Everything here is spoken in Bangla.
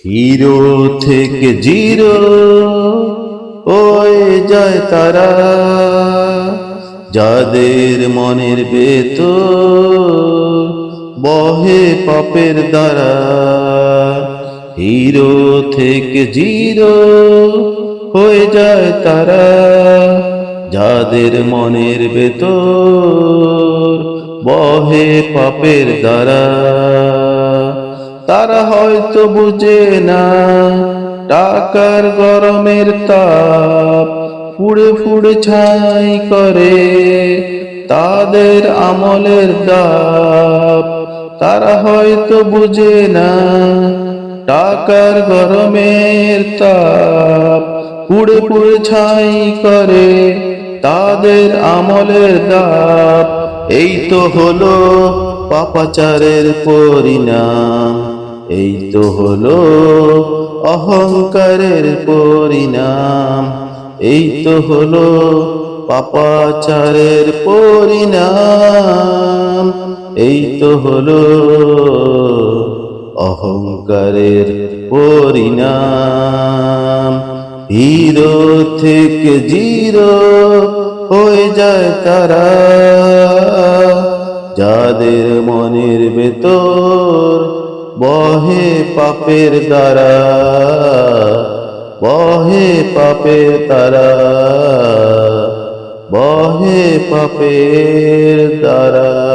হিরো থেকে জিরো হয়ে যায় তারা, যাদের মনের ভেতর বহে পাপের দ্বারা। হিরো থেকে জিরো হয়ে যায় তারা, যাদের মনের ভেতর বহে পাপের দ্বারা। তারা হয়তো বুঝে না টাকার গরমের তাপ পুড়ে পুড়ে ছাই করে তাদের আমলের দাপ। তারা হয়তো বুঝে না টাকার গরমের তাপ পুড়ে পুড়ে ছাই করে তাদের আমলের দাপ। এই তো হলো পাপাচারের পরিণাম, এই তো হলো অহংকারের পরিণাম, এই তো হলো পাপাচারের পরিণাম, এই তো হলো অহংকারের পরিণাম। হিরো থেকে জিরো হয়ে যায় তারা, যাদের মনের ভেতর বহে পাপের দ্বারা, বহে পাপের দ্বারা, বহে পাপের দ্বারা।